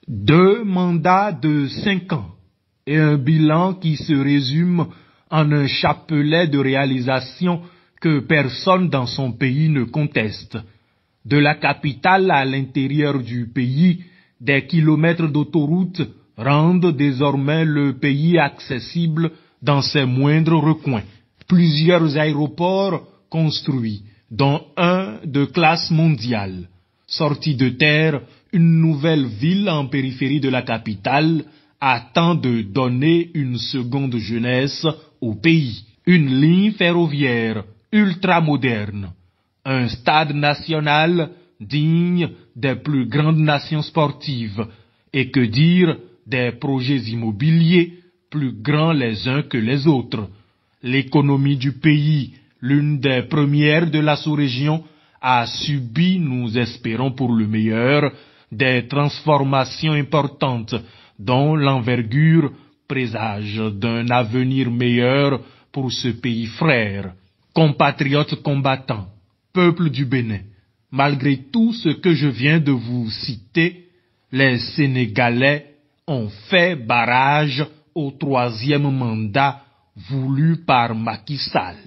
Deux mandats de 5 ans et un bilan qui se résume en un chapelet de réalisations que personne dans son pays ne conteste. De la capitale à l'intérieur du pays, des kilomètres d'autoroutes rendent désormais le pays accessible dans ses moindres recoins. Plusieurs aéroports construits, dont un de classe mondiale. Sortie de terre, une nouvelle ville en périphérie de la capitale attend de donner une seconde jeunesse au pays. Une ligne ferroviaire ultramoderne. Un stade national digne des plus grandes nations sportives. Et que dire des projets immobiliers plus grands les uns que les autres. L'économie du pays, l'une des premières de la sous-région, a subi, nous espérons pour le meilleur, des transformations importantes dont l'envergure présage d'un avenir meilleur pour ce pays frère. Compatriotes combattants, peuple du Bénin, malgré tout ce que je viens de vous citer, les Sénégalais ont fait barrage au 3e mandat voulu par Macky Sall.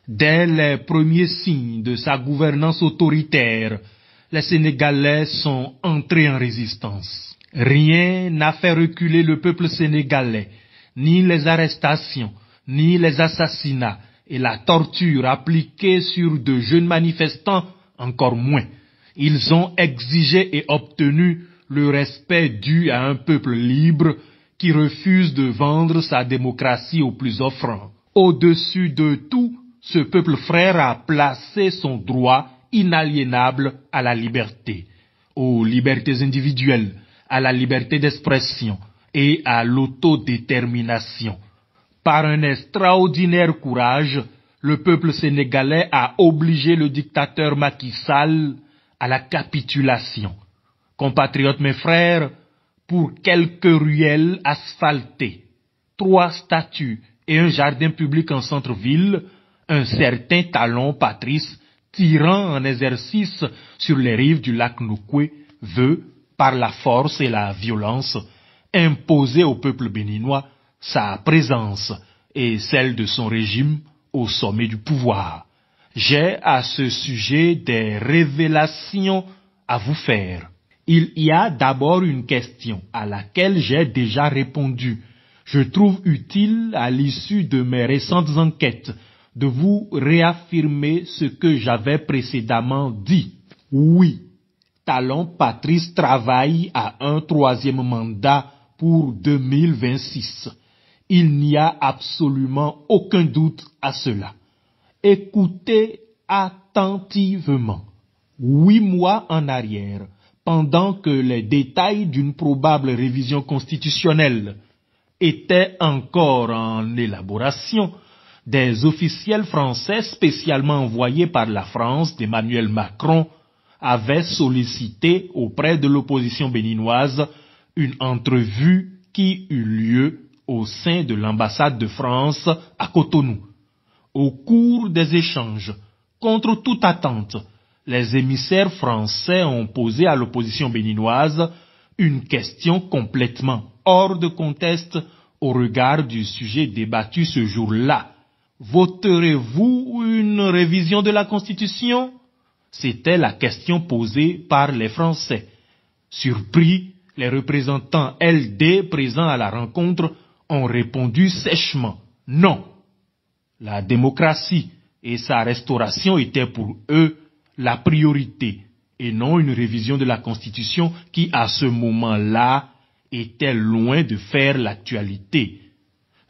Dès les premiers signes de sa gouvernance autoritaire, les Sénégalais sont entrés en résistance. Rien n'a fait reculer le peuple sénégalais, ni les arrestations, ni les assassinats et la torture appliquée sur de jeunes manifestants, encore moins. Ils ont exigé et obtenu le respect dû à un peuple libre qui refuse de vendre sa démocratie aux plus offrants. Au-dessus de tout, ce peuple frère a placé son droit inaliénable à la liberté, aux libertés individuelles, à la liberté d'expression et à l'autodétermination. Par un extraordinaire courage, le peuple sénégalais a obligé le dictateur Macky Sall à la capitulation. Compatriotes mes frères, pour quelques ruelles asphaltées, 3 statues et un jardin public en centre-ville, un certain Talon Patrice, tirant en exercice sur les rives du lac Nokoué, veut, par la force et la violence, imposer au peuple béninois sa présence et celle de son régime au sommet du pouvoir. J'ai à ce sujet des révélations à vous faire. Il y a d'abord une question à laquelle j'ai déjà répondu. Je trouve utile, à l'issue de mes récentes enquêtes, de vous réaffirmer ce que j'avais précédemment dit. Oui, Talon Patrice travaille à un 3e mandat pour 2026. Il n'y a absolument aucun doute à cela. Écoutez attentivement. 8 mois en arrière, pendant que les détails d'une probable révision constitutionnelle étaient encore en élaboration, des officiels français spécialement envoyés par la France d'Emmanuel Macron avaient sollicité auprès de l'opposition béninoise une entrevue qui eut lieu au sein de l'ambassade de France à Cotonou. Au cours des échanges, contre toute attente, les émissaires français ont posé à l'opposition béninoise une question complètement hors de conteste au regard du sujet débattu ce jour-là. Voterez-vous une révision de la Constitution? C'était la question posée par les Français. Surpris, les représentants LD présents à la rencontre ont répondu sèchement « non ». La démocratie et sa restauration étaient pour eux la priorité et non une révision de la Constitution qui, à ce moment-là, était loin de faire l'actualité.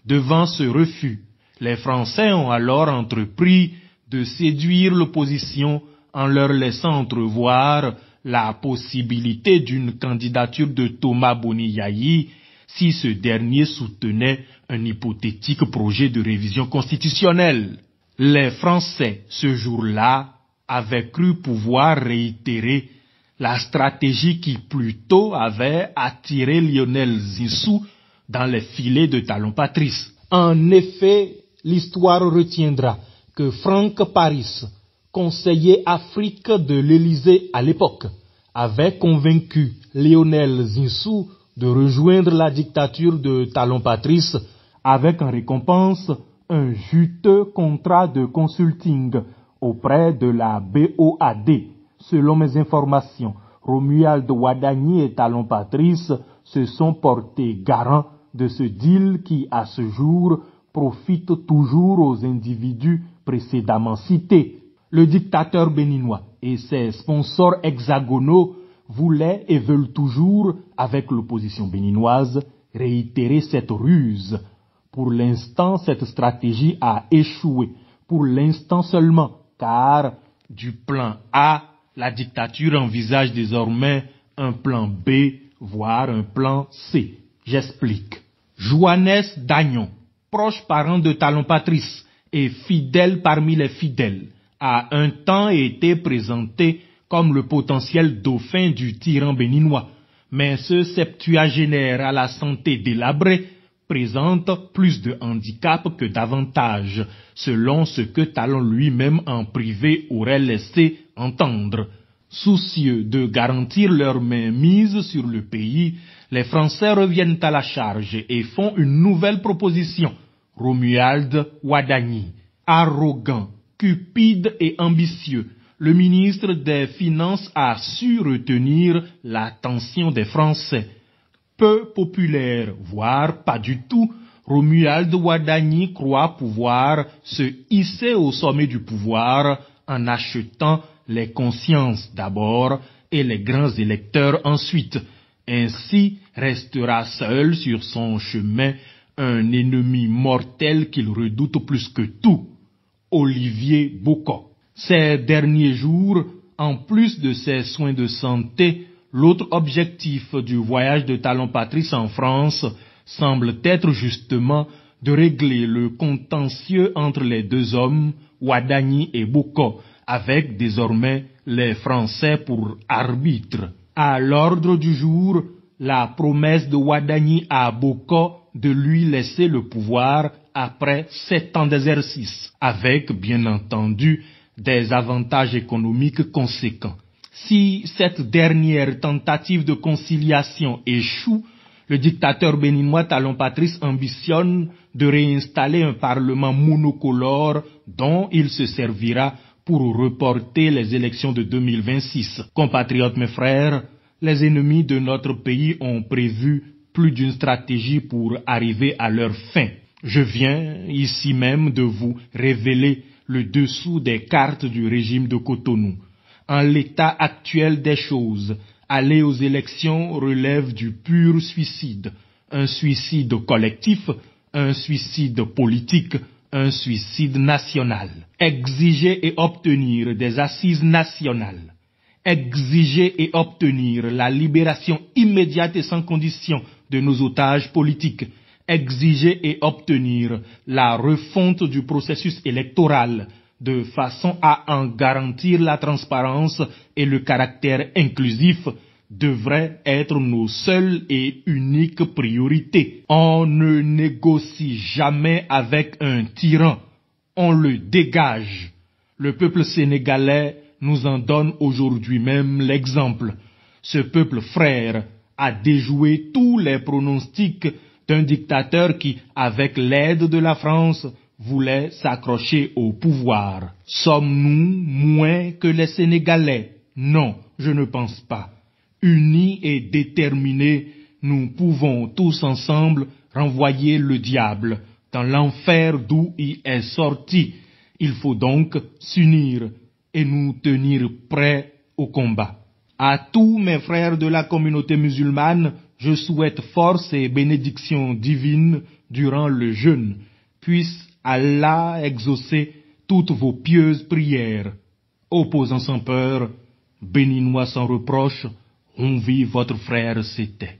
Devant ce refus, les Français ont alors entrepris de séduire l'opposition en leur laissant entrevoir la possibilité d'une candidature de Thomas Boni-Yayi si ce dernier soutenait un hypothétique projet de révision constitutionnelle. Les Français, ce jour-là, avaient cru pouvoir réitérer la stratégie qui plus tôt avait attiré Lionel Zinsou dans les filets de Talon Patrice. En effet, l'histoire retiendra que Franck Paris, conseiller Afrique de l'Élysée à l'époque, avait convaincu Lionel Zinsou de rejoindre la dictature de Talon Patrice avec en récompense un juteux contrat de consulting auprès de la BOAD. Selon mes informations, Romuald Ouadagni et Talon Patrice se sont portés garants de ce deal qui, à ce jour, profite toujours aux individus précédemment cités. Le dictateur béninois et ses sponsors hexagonaux voulaient et veulent toujours, avec l'opposition béninoise, réitérer cette ruse. Pour l'instant, cette stratégie a échoué. Pour l'instant seulement, car du plan A, la dictature envisage désormais un plan B, voire un plan C. J'explique. Joannes Dagnon, proche parent de Talon Patrice et fidèle parmi les fidèles, a un temps été présenté comme le potentiel dauphin du tyran béninois, mais ce septuagénaire à la santé délabrée présente plus de handicaps que d'avantages, selon ce que Talon lui-même en privé aurait laissé entendre. Soucieux de garantir leur mainmise sur le pays, les Français reviennent à la charge et font une nouvelle proposition. Romuald Ouadagni, arrogant, cupide et ambitieux, le ministre des Finances a su retenir l'attention des Français. Peu populaire, voire pas du tout, Romuald Ouadagni croit pouvoir se hisser au sommet du pouvoir en achetant les consciences d'abord et les grands électeurs ensuite. Ainsi restera seul sur son chemin un ennemi mortel qu'il redoute plus que tout, Olivier Bocot. Ces derniers jours, en plus de ses soins de santé, l'autre objectif du voyage de Talon Patrice en France semble être justement de régler le contentieux entre les deux hommes, Ouadagni et Bocot, avec désormais les Français pour arbitre. À l'ordre du jour, la promesse de Ouadagni à Bocot de lui laisser le pouvoir après 7 ans d'exercice, avec bien entendu des avantages économiques conséquents. Si cette dernière tentative de conciliation échoue, le dictateur béninois Talon Patrice ambitionne de réinstaller un parlement monocolore dont il se servira pour reporter les élections de 2026. Compatriotes mes frères, les ennemis de notre pays ont prévu plus d'une stratégie pour arriver à leur fin. Je viens ici même de vous révéler le dessous des cartes du régime de Cotonou. En l'état actuel des choses, aller aux élections relève du pur suicide. Un suicide collectif, un suicide politique, un suicide national. Exiger et obtenir des assises nationales. Exiger et obtenir la libération immédiate et sans condition de nos otages politiques. Exiger et obtenir la refonte du processus électoral de façon à en garantir la transparence et le caractère inclusif devraient être nos seules et uniques priorités. On ne négocie jamais avec un tyran, on le dégage. Le peuple sénégalais nous en donne aujourd'hui même l'exemple. Ce peuple frère a déjoué tous les pronostics d'un dictateur qui, avec l'aide de la France, voulait s'accrocher au pouvoir. Sommes-nous moins que les Sénégalais? Non, je ne pense pas. Unis et déterminés, nous pouvons tous ensemble renvoyer le diable dans l'enfer d'où il est sorti. Il faut donc s'unir et nous tenir prêts au combat. À tous mes frères de la communauté musulmane, je souhaite force et bénédiction divine durant le jeûne. Puisse Allah exaucer toutes vos pieuses prières. Opposants sans peur, béninois sans reproche, on vit votre frère c'était.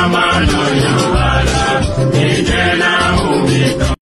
mama no yawala, ijena